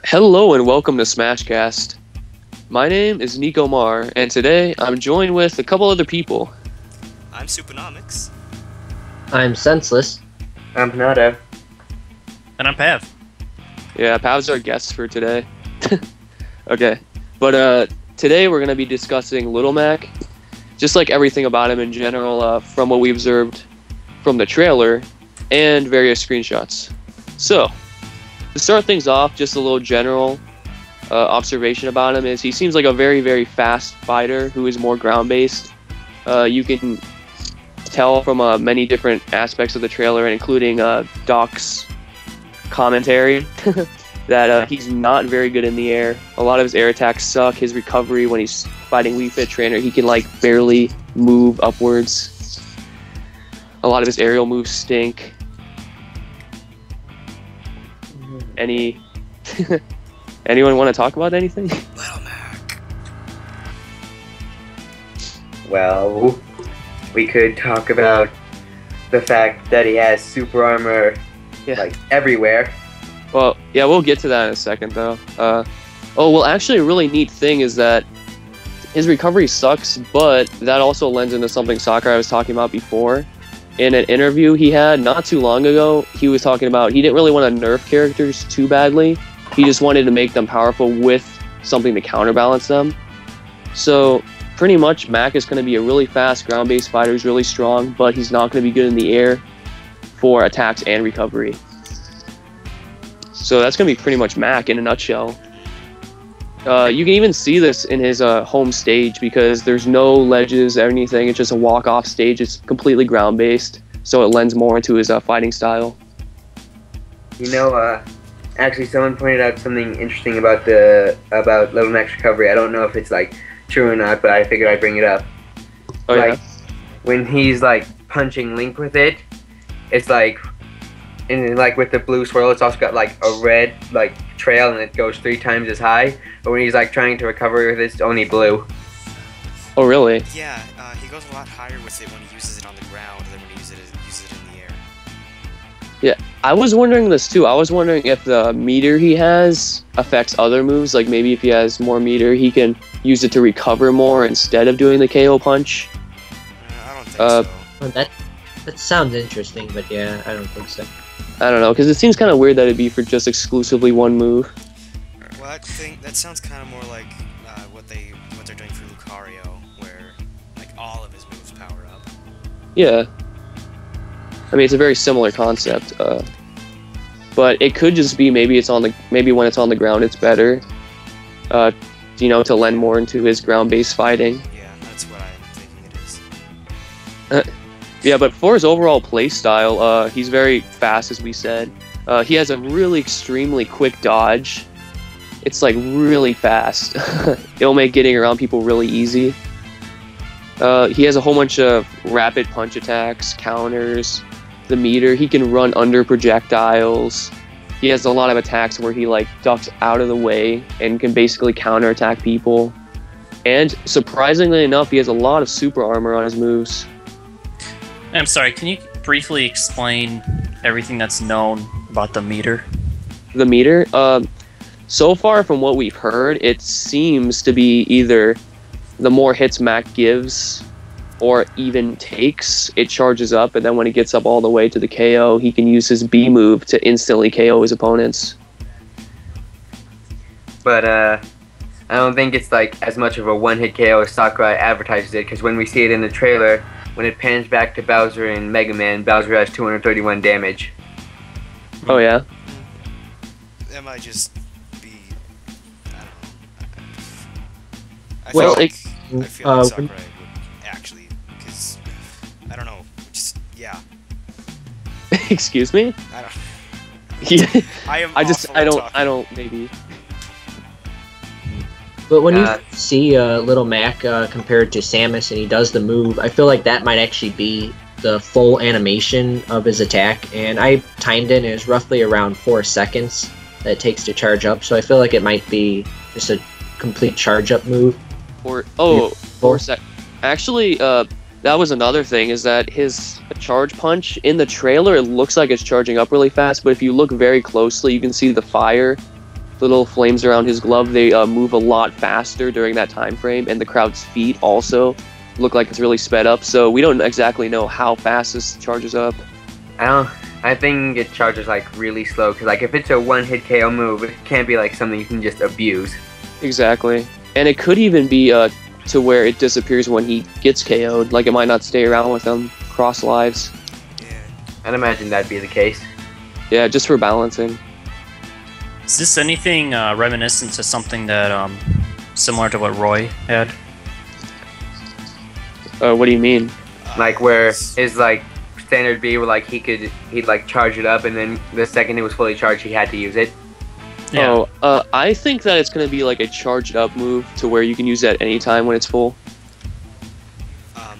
Hello and welcome to Smashcast. My name is newcomer, and today I'm joined with a couple other people. I'm Supernomics. I'm senseless. I'm Panado. And I'm Pav. Yeah, Pav's our guest for today. Okay, but today we're going to be discussing Little Mac, just like everything about him in general, from what we observed from the trailer and various screenshots. So, to start things off, just a little general observation about him is he seems like a very, very fast fighter who is more ground-based. You can tell from many different aspects of the trailer, including Doc's commentary, that he's not very good in the air. A lot of his air attacks suck. His recovery when he's fighting Wii Fit Trainer, he can like barely move upwards. A lot of his aerial moves stink. Anyone want to talk about anything? Little Mac. Well, we could talk about the fact that he has super armor like everywhere. Well, yeah, we'll get to that in a second, though. Actually, a really neat thing is that his recovery sucks, but that also lends into something Sakurai was talking about before. In an interview he had not too long ago, he was talking about he didn't really want to nerf characters too badly. He just wanted to make them powerful with something to counterbalance them. So, pretty much, Mac is going to be a really fast ground-based fighter who's really strong, but he's not going to be good in the air for attacks and recovery. So that's going to be pretty much Mac in a nutshell. You can even see this in his home stage because there's no ledges or anything. It's just a walk-off stage. It's completely ground-based, so it lends more into his fighting style. You know, actually, someone pointed out something interesting about Little Mac's recovery. I don't know if it's like true or not, but I figured I'd bring it up. Oh like, yeah. When he's like punching Link with it, it's like, and like with the blue swirl, it's also got like a red like trail, and it goes 3 times as high. But when he's like trying to recover with it, it's only blue. Oh really? Yeah, he goes a lot higher with it when he uses it on the ground than when he uses it in the air. Yeah, I was wondering this too. I was wondering if the meter he has affects other moves. Like maybe if he has more meter, he can use it to recover more instead of doing the KO punch. I don't think so. Well, that sounds interesting, but yeah, I don't think so. I don't know, because it seems kind of weird that it'd be for just exclusively one move. Well, that sounds kind of more like what they're doing for Lucario, where like all of his moves power up. Yeah. I mean, it's a very similar concept, but it could just be maybe when it's on the ground, it's better, to lend more into his ground-based fighting. Yeah, that's what I'm thinking it is. Yeah, but for his overall play style, he's very fast, as we said. He has a really extremely quick dodge. It's like really fast. It'll make getting around people really easy. He has a whole bunch of rapid punch attacks, counters, the meter. He can run under projectiles. He has a lot of attacks where he like ducks out of the way and can basically counterattack people. And surprisingly enough, he has a lot of super armor on his moves. I'm sorry, can you briefly explain everything that's known about the meter? The meter? So far from what we've heard, it seems to be either the more hits Mac gives or even takes, it charges up, and then when it gets up all the way to the KO, he can use his B move to instantly KO his opponents. But I don't think it's like as much of a one-hit KO as Sakurai advertises it, because when we see it in the trailer, when it pans back to Bowser and Mega Man, Bowser has 231 damage. Oh yeah? That might just be. I don't know. I Well, feel like Sakurai would actually, because I don't know, just yeah. Excuse me? I don't. Yeah. I am. I don't, maybe. But when you see Little Mac compared to Samus and he does the move, I feel like that might actually be the full animation of his attack. And I timed it, and it's roughly around 4 seconds that it takes to charge up. So I feel like it might be just a complete charge up move. Actually, that was another thing, is that his charge punch in the trailer, it looks like it's charging up really fast, but if you look very closely, you can see the fire little flames around his glove, they move a lot faster during that time frame, and the crowd's feet also look like it's really sped up. So we don't exactly know how fast this charges up. I think it charges like really slow because like if it's a one-hit KO move, it can't be like something you can just abuse. Exactly, and it could even be to where it disappears when he gets KO'd. Like it might not stay around with him cross lives. Yeah. I'd imagine that'd be the case. Yeah, just for balancing. Is this anything reminiscent to something that similar to what Roy had? What do you mean? Like where his like standard B where like he'd like charge it up and then the second it was fully charged he had to use it. Yeah. Oh, I think that it's gonna be like a charged up move to where you can use that anytime when it's full.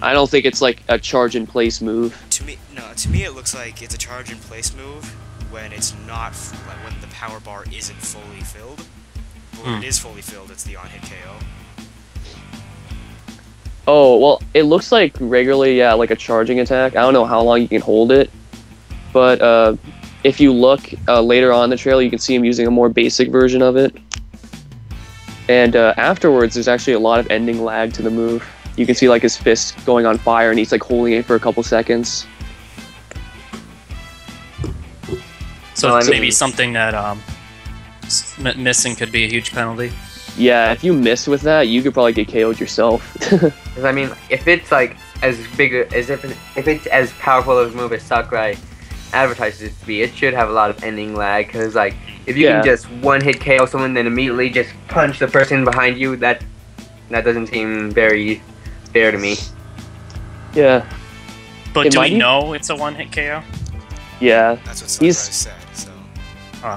I don't think it's like a charge in place move. To me it looks like it's a charge in place move when it's not like when the power bar isn't fully filled. But when it is fully filled, it's the on-hit KO. Oh, well, it looks like regularly, yeah, like a charging attack. I don't know how long you can hold it, but if you look later on in the trailer, you can see him using a more basic version of it. And afterwards, there's actually a lot of ending lag to the move. You can see like his fist going on fire, and he's like holding it for a couple seconds. So Well, I it's mean- maybe something that missing could be a huge penalty. Yeah, if you miss with that, you could probably get KO'd yourself. Because I mean, if it's like as big as if it's as powerful of a move as Sakurai advertises it to be, it should have a lot of ending lag. Because like if you Yeah. can just one-hit KO someone, then immediately just punch the person behind you, that doesn't seem very fair to me. Yeah, But It do might we be- know it's a one-hit KO? yeah. That's what Sakurai He's- said. So Oh.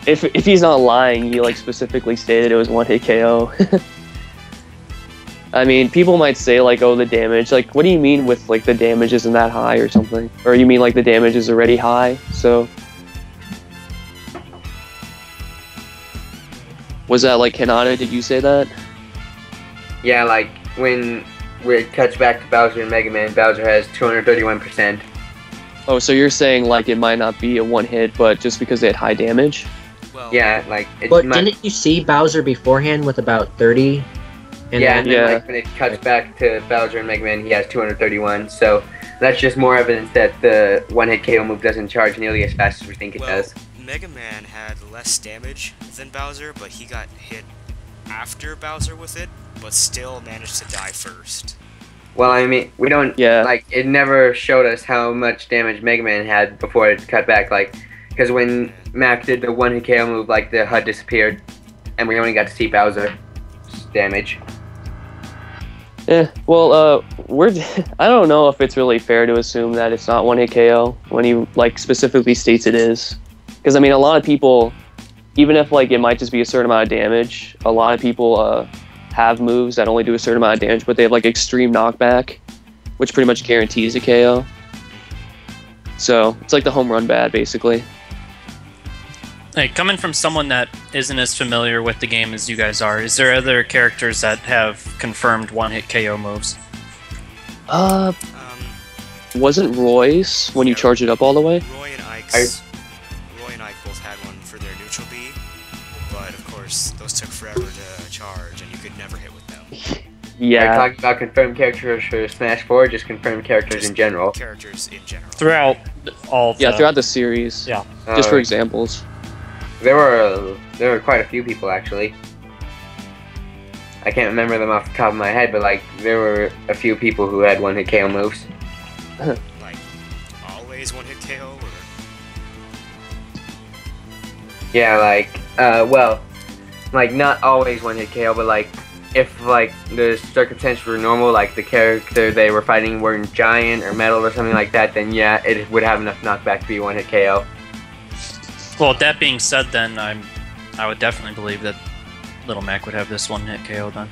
If he's not lying, he like specifically stated it was one hit KO. I mean, people might say like, oh, the damage. Like, what do you mean with like the damage isn't that high or something? Or you mean like the damage is already high? So was that like Kanata? Did you say that? Yeah, like when it cuts back to Bowser and Mega Man, Bowser has 231%. Oh, so you're saying like it might not be a one hit, but just because they had high damage? well, Yeah, like it But might, didn't you see Bowser beforehand with about 30? And yeah, then, and then Yeah. like when it cuts back to Bowser and Mega Man, he has 231. So that's just more evidence that the one-hit KO move doesn't charge nearly as fast as we think it well, does. Mega Man had less damage than Bowser, but he got hit after Bowser with it, but still managed to die first. Well, I mean, we don't Yeah. like it never showed us how much damage Mega Man had before it cut back. Like, because when Mac did the one-hit KO move, like the HUD disappeared, and we only got to see Bowser's damage. Yeah. Well, I don't know if it's really fair to assume that it's not one hit KO when he like specifically states it is, because I mean a lot of people, even if like it might just be a certain amount of damage, a lot of people have moves that only do a certain amount of damage, but they have like extreme knockback, which pretty much guarantees a KO. So it's like the home run bad, basically. Hey, coming from someone that isn't as familiar with the game as you guys are, is there other characters that have confirmed one-hit KO moves? Wasn't Roy's when you Yeah. charge it up all the way? Roy and Ike both had one for their neutral B, but of course those took forever to charge, and you could never hit with them. Are Yeah. you talking about confirmed characters for Smash 4 or just confirmed characters in general? Characters in general. Throughout all Yeah, throughout the series. Yeah. Just for Uh, examples. There were quite a few people actually. I can't remember them off the top of my head, but like there were a few people who had one-hit KO moves. Like always one hit KO. Or... Yeah, like well, like not always one-hit KO, but like if like the circumstances were normal, like the character they were fighting weren't giant or metal or something like that, then yeah, it would have enough knockback to be one-hit KO. Well, that being said, then I would definitely believe that Little Mac would have this one-hit KO then.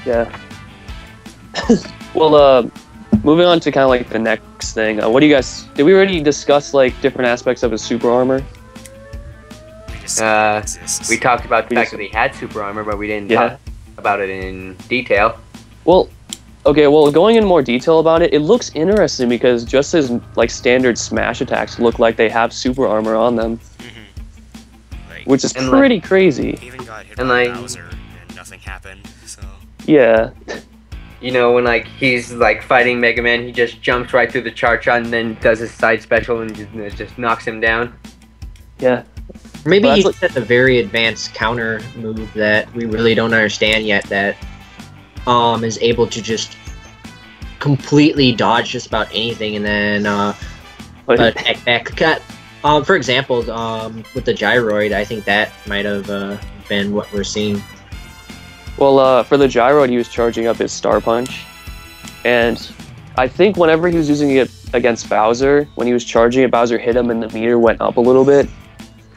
Yeah. Well, moving on to kind of like the next thing. What do you guys? Did we already discuss like different aspects of his super armor? We just said it exists. We talked about the We fact just- that he had super armor, but we didn't Yeah. talk about it in detail. Well, okay. Well, going in more detail about it, it looks interesting because just as like standard Smash attacks look like they have super armor on them. Like, which is And, pretty crazy. He even got hit And, by like- Bowser and nothing happened. So Yeah. You know, when like he's like fighting Mega Man, he just jumps right through the charge shot and then does his side special and just knocks him down. Yeah. Maybe Well, he that's has a very advanced counter move that we really don't understand yet that is able to just completely dodge just about anything and then attack back. For example, with the gyroid, I think that might have been what we're seeing. Well, for the gyroid, he was charging up his Star Punch, and I think whenever he was using it against Bowser, when he was charging it, Bowser hit him and the meter went up a little bit.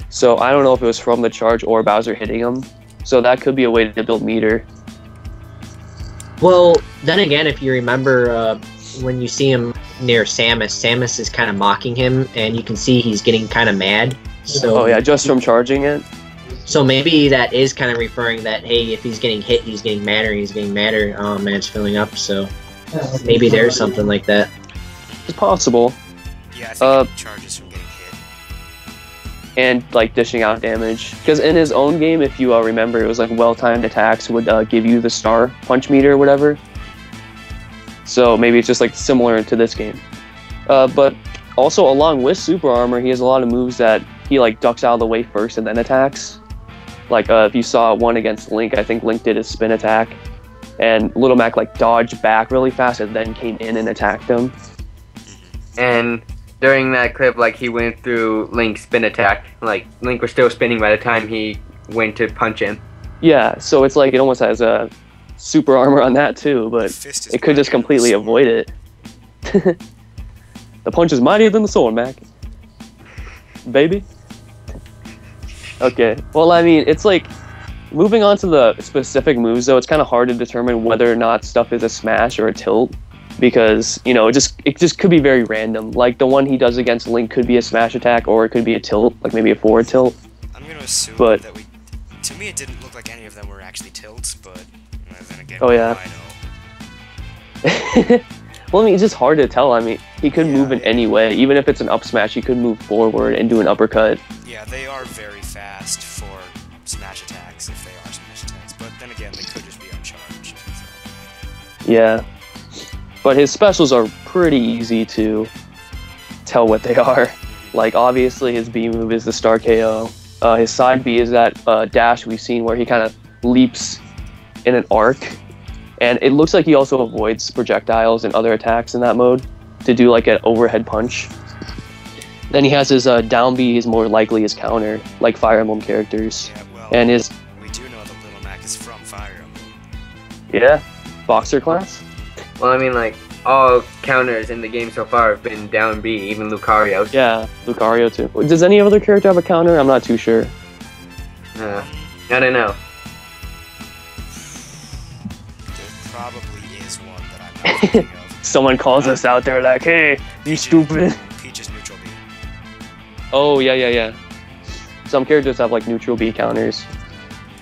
So I don't know if it was from the charge or Bowser hitting him. So that could be a way to build meter. Well, then again, if you remember when you see him near Samus, Samus is kind of mocking him, and you can see he's getting kind of mad. So, Oh yeah, just from charging it. So maybe that is kind of referring that, hey, if he's getting hit, he's getting madder, and it's filling up. So maybe there's something like that. It's possible. yeah, I think it charges from getting hit. And like dishing out damage. Because in his own game, if you remember, it was like well-timed attacks would give you the Star Punch meter or whatever. So maybe it's just like similar to this game. But also along with Super Armor, he has a lot of moves that he like ducks out of the way first and then attacks. Like if you saw one against Link, I think Link did his spin attack, and Little Mac like dodged back really fast and then came in and attacked him. And during that clip, like he went through Link's spin attack. Like Link was still spinning by the time he went to punch him. Yeah, so it's like it almost has a super armor on that too, but Fist is it could just mightier than completely the sword. avoid it. The punch is mightier than the sword, Mac. Baby. Okay, well, I mean, it's like, moving on to the specific moves, though, it's kind of hard to determine whether or not stuff is a smash or a tilt, because, you know, it just could be very random. Like, the one he does against Link could be a smash attack, or it could be a tilt, like maybe a forward tilt. I'm gonna assume But- that we. To me, it didn't look like any of them were actually tilts, but then again, Oh, what do yeah. I know? Well, I mean, it's just hard to tell. I mean, he could Yeah, move in yeah. any way. Even if it's an up smash, he could move forward and do an uppercut. Yeah, they are very fast for smash attacks if they are smash attacks, but then again, they could just be uncharged. So. Yeah. But his specials are pretty easy to tell what they are. Like, obviously, his B move is the Star KO. His side B is that dash we've seen where he kind of leaps in an arc. And it looks like he also avoids projectiles and other attacks in that mode to do like an overhead punch. Then he has his down B is more likely his counter, like Fire Emblem characters. Yeah, well, And his, we do know that Little Mac is from Fire Emblem. yeah, Boxer class. Well, I mean, like all counters in the game so far have been down B, even Lucario's. Yeah, Lucario too. Does any other character have a counter? I'm not too sure. I don't know. There probably is one that I'm not thinking of. Someone calls us out there like, hey, you stupid. Peach's neutral B. Oh, yeah. Some characters have like neutral B counters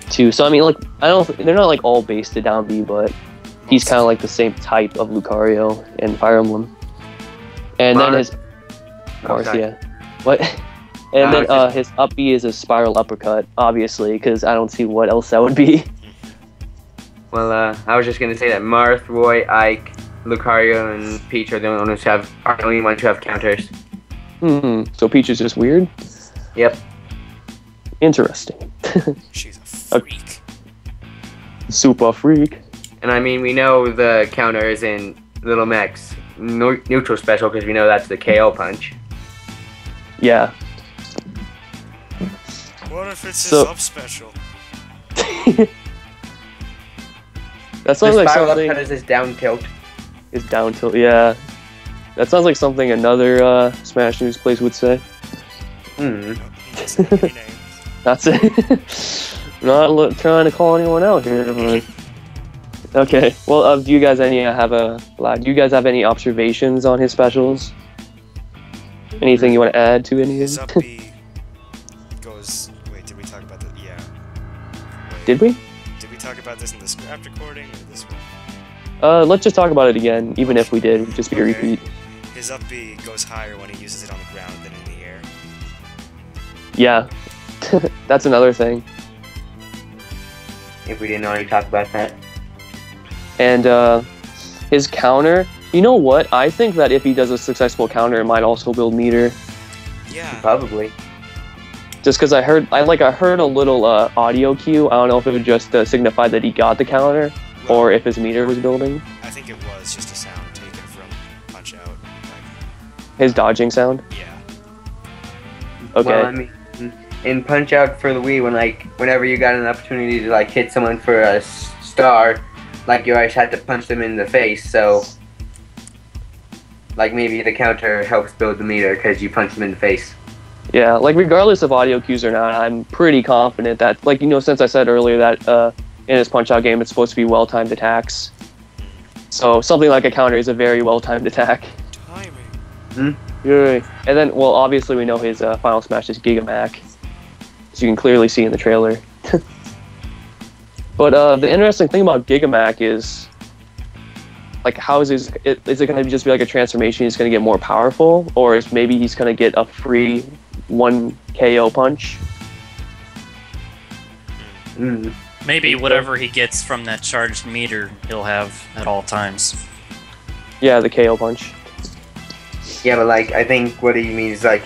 too. So I mean, like, I don't, they're not like all based to down B, but he's kind of like the same type of Lucario in Fire Emblem. And then his Mars, sorry. yeah. What? And then just- his up B is a spiral uppercut, obviously, because I don't see what else that would be. Well, I was just gonna say that Marth, Roy, Ike, Lucario, and Peach are the only ones who have counters. So Peach is just weird. Yep. Interesting. She's a freak. Super freak. And I mean, we know the counter is in Little Mac's neutral special because we know that's the KO punch. Yeah. What if it's So- his up special? That The sounds like spiral something. uppercut is his down tilt. Is down tilt, yeah. That sounds like something another Smash News place would say. Hmm. He doesn't have any names. That's it. Not trying to call anyone out here, but... Okay. Well, do you guys do you guys have any observations on his specials? Anything you want to add to any of His them? up B goes. Wait, did we talk about that? Yeah. Wait, Did we? Did we talk about this in the scrap recording or this one? Let's just talk about it again. Even if we did, it'd just be a Okay. repeat. His up B goes higher when he uses it on the ground than in the air. Yeah. That's another thing. If we didn't already talk about that. And his counter, you know what? I think that if he does a successful counter, it might also build meter. Yeah. Probably. Just because I heard a little audio cue. I don't know if it would just signify that he got the counter, Well, or if his meter was building. I think it was just a sound taken from Punch Out. Like, His dodging sound. yeah. Okay. Well, I mean, in Punch Out for the Wii, whenever you got an opportunity to like hit someone for a star, like you always had to punch them in the face. So, like maybe the counter helps build the meter because you punch them in the face. Yeah, like regardless of audio cues or not, I'm pretty confident that, like, since I said earlier that in his Punch-Out game it's supposed to be well-timed attacks. So something like a counter is a very well-timed attack. Timing. Yay. And then, well, obviously we know his Final Smash is Gigamac, as you can clearly see in the trailer. But the interesting thing about Gigamac is, like, how is is it going to just be like a transformation? He's going to get more powerful, or is maybe he's going to get a free 1 KO punch? Maybe whatever he gets from that charged meter, he'll have at all times. Yeah, the KO punch. Yeah, but like I think what he means is like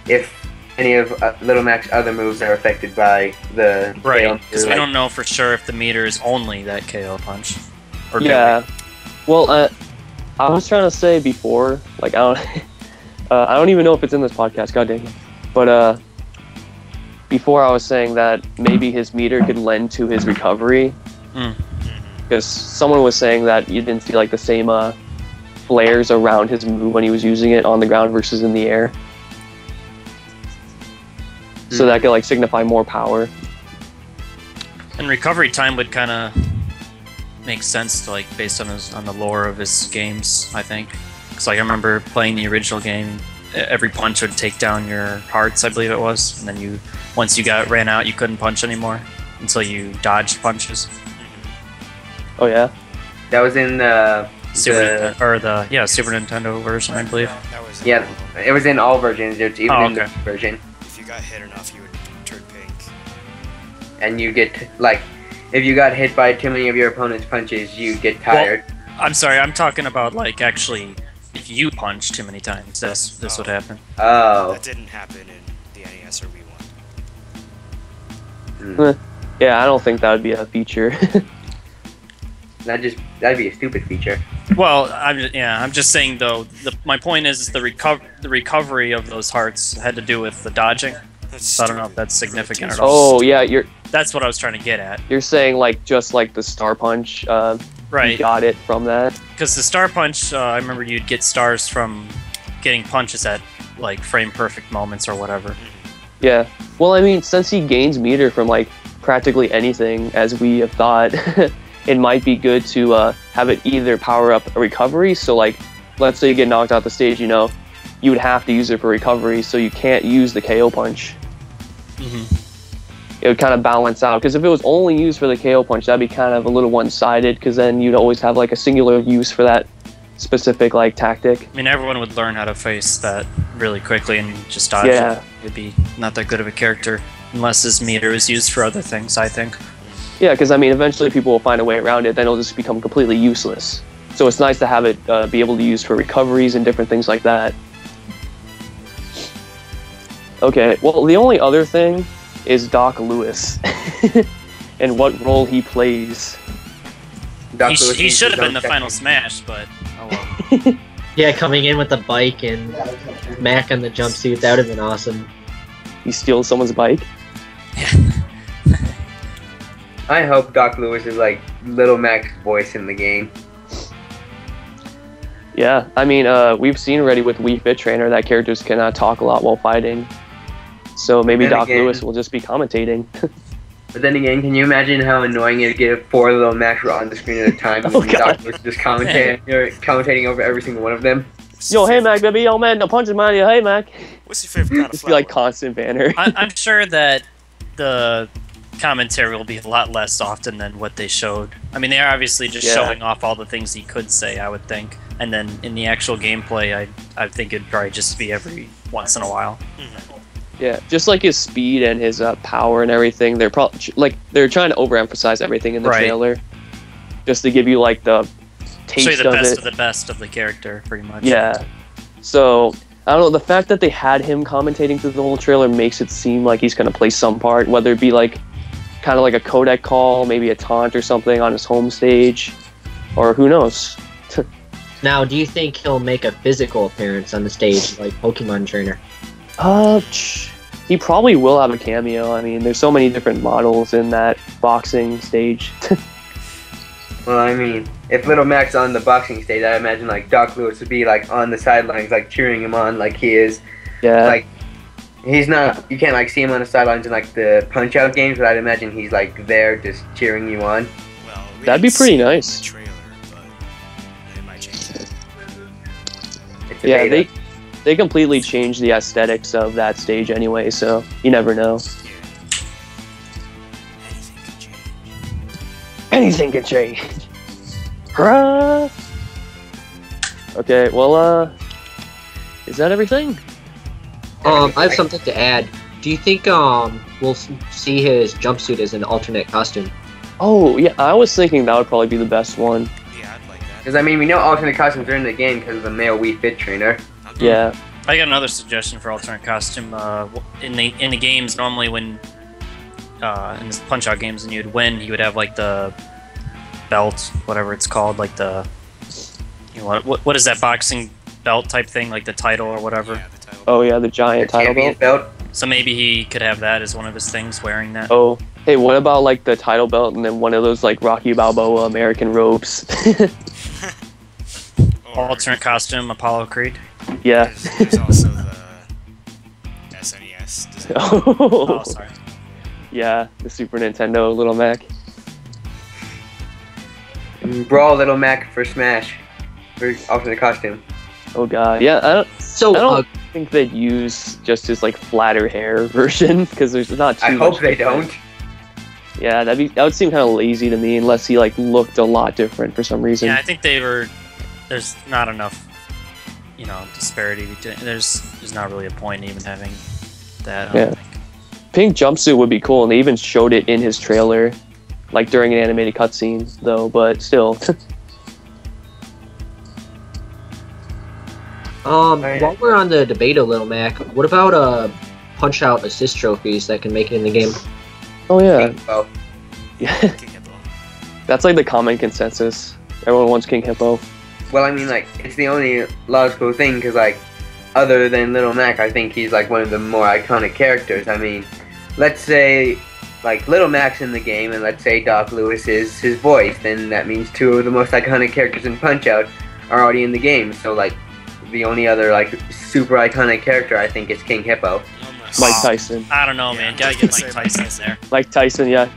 if any of Little Mac's other moves are affected by the Right, KO, because we don't know for sure if the meter is only that KO punch. Or Yeah. Well, I was trying to say before, like, I don't even know if it's in this podcast. God dang it. But before I was saying that maybe his meter could lend to his recovery, because someone was saying that you didn't see like the same flares around his move when he was using it on the ground versus in the air. So that could like signify more power. And recovery time would kind of make sense, like based on the lore of his games, I think. Because like I remember playing the original game, every punch would take down your hearts, I believe it was, and then once you ran out, you couldn't punch anymore until you dodged punches. Oh yeah. That was in the Super Nintendo version, I believe. That was yeah, it was in all versions. It's even in the okay. version, If you got hit enough, you would turn pink. and you get like if you got hit by too many of your opponent's punches, you get tired. Well, I'm sorry, I'm talking about like actually if you punch too many times, this would happen. Oh. That didn't happen in the NES or Wii one. Yeah, I don't think that would be a feature. That'd be a stupid feature. Well, I'm just saying though. My point is the recovery of those hearts had to do with the dodging. That's So I don't know if stupid. that's significant at all. Oh yeah, That's what I was trying to get at. you're saying like just like the Star Punch. You Right. got it from that. Because the star punch, I remember you'd get stars from getting punches at like frame perfect moments or whatever. Yeah. Well, I mean, since he gains meter from like practically anything, as we have thought, it might be good to have it either power up a recovery. So like, let's say you get knocked out the stage, you would have to use it for recovery, so you can't use the KO punch. It would kind of balance out, because if it was only used for the KO punch, that'd be kind of a little one-sided, because then you'd always have like a singular use for that specific like tactic. I mean, everyone would learn how to face that really quickly and just dodge Yeah. it. It'd be not that good of a character unless his meter is used for other things, I think. Yeah, because I mean, eventually people will find a way around it, then it'll just become completely useless. So it's nice to have it be able to use for recoveries and different things like that. Okay, well, the only other thing is Doc Lewis and what role he plays. He should have been the final Smash, but oh well. Yeah, coming in with the bike and Mac on the jumpsuit, that would have been awesome. He steals someone's bike. I hope Doc Lewis is like Little Mac's voice in the game. Yeah, I mean, we've seen already with Wii Fit Trainer that characters cannot talk a lot while fighting. So maybe Then Doc again- Lewis will just be commentating. But then again, can you imagine how annoying it would get if 4 Little Macs were on the screen at a time and Oh, God. Doc was just commentating over every single one of them? Yo, hey Mac, baby, yo man, no punches, man. Yo, hey Mac. What's your favorite kind of Just be flower? like constant banner. I'm sure that the commentary will be a lot less often than what they showed. I mean, they are obviously just Yeah. showing off all the things he could say, I would think. And then in the actual gameplay, I think it'd probably just be every once in a while. Yeah, just like his speed and his power and everything. They're probably like they're trying to overemphasize everything in the trailer, just to give you like the taste show you the of best it. of the best of the character, pretty much. Yeah. So I don't know. The fact that they had him commentating through the whole trailer makes it seem like he's gonna play some part, whether it be like kind of like a codec call, maybe a taunt or something on his home stage, or who knows. Now, do you think he'll make a physical appearance on the stage like Pokemon Trainer? He probably will have a cameo. I mean, there's so many different models in that boxing stage. Well, I mean, if Little Mac's on the boxing stage, I imagine like Doc Lewis would be like on the sidelines, like cheering him on, like he is. Yeah. Like he's not. You can't like see him on the sidelines in like the Punch-Out games, but I'd imagine he's like there just cheering you on. Well, we That'd be didn't pretty see it in nice. the trailer, but they might change that. It's a Yeah, beta. they completely changed the aesthetics of that stage anyway, so you never know. Yeah. Anything can change. Anything can change. Hurrah! Okay, well, is that everything? I have something to add. Do you think we'll see his jumpsuit as an alternate costume? Oh, yeah, I was thinking that would probably be the best one. Yeah, I'd like that. Because I mean, we know alternate costumes are in the game because of the male Wii Fit trainer. Yeah. I got another suggestion for alternate costume. In the games, normally when in the Punch-Out games, when you'd win, you would have like the belt, whatever it's called, like the what is that boxing belt type thing, like the title or whatever. Yeah, the title. Oh, yeah, the giant The title champion belt. belt. So maybe he could have that as one of his things, wearing that. Oh, hey, what about like the title belt and then one of those like Rocky Balboa American ropes? Or Alternate costume, Apollo Creed. Yeah. There's also the SNES design. Oh, sorry. Yeah, the Super Nintendo Little Mac. And Brawl Little Mac for Smash. For alternate costume. Oh god, yeah. I So, don't think they'd use just his like flatter hair version because there's not too I much hope they difference. don't. Yeah, that would seem kind of lazy to me unless he like looked a lot different for some reason. Yeah, I think there's not enough, disparity between. There's not really a point in even having that. I don't think. Pink jumpsuit would be cool, and they even showed it in his trailer, like during an animated cutscene, though. But still, while we're on the debate a little, Mac, what about Punch-Out assist trophies that can make it in the game? oh yeah, Oh, yeah, King Hippo. that's like the common consensus. Everyone wants King Hippo. well, I mean, like, it's the only logical thing, because, like, other than Little Mac, I think he's, like, one of the more iconic characters. I mean, let's say, like, Little Mac's in the game, and let's say Doc Lewis is his voice, then that means two of the most iconic characters in Punch-Out are already in the game. So, like, the only other, like, super iconic character, I think, is King Hippo. Almost. Mike Tyson. I don't know, man. Gotta get Mike Tyson in there. Mike Tyson, yeah.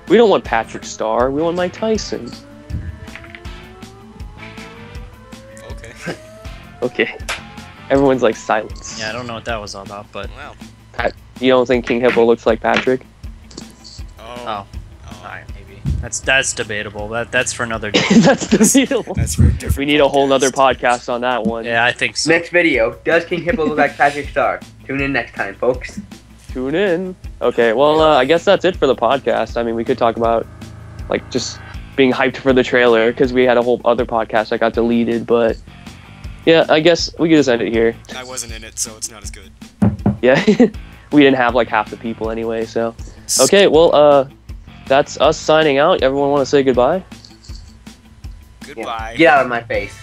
We don't want Patrick Starr. We want Mike Tyson. Okay. Okay. Everyone's like silence. Yeah, I don't know what that was all about, but Well. You don't think King Hippo looks like Patrick? Oh. alright, maybe that's debatable. That's for another day. That's debatable. That's for a different. We need a whole nother podcast. podcast on that one. Yeah, I think so. Next video, does King Hippo look like Patrick Star? Tune in next time, folks. Tune in. Okay, well, I guess that's it for the podcast. I mean, we could talk about, like, just being hyped for the trailer, because we had a whole other podcast that got deleted, but, yeah, I guess we could just end it here. I wasn't in it, so it's not as good. Yeah, we didn't have, like, half the people anyway, so. Okay, well, that's us signing out. Everyone want to say goodbye? Goodbye. Get out of my face.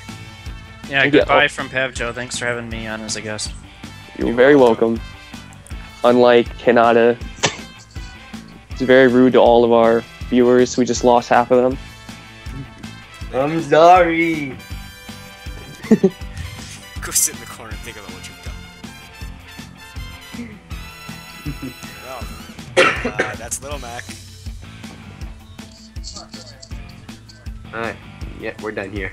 Yeah, goodbye from Pavjo. Thanks for having me on as a guest. You're very welcome. Unlike Kanata, it's very rude to all of our viewers. We just lost half of them. I'm sorry. Go sit in the corner and think about what you've done. Well, that's Little Mac. Alright, yeah, we're done here.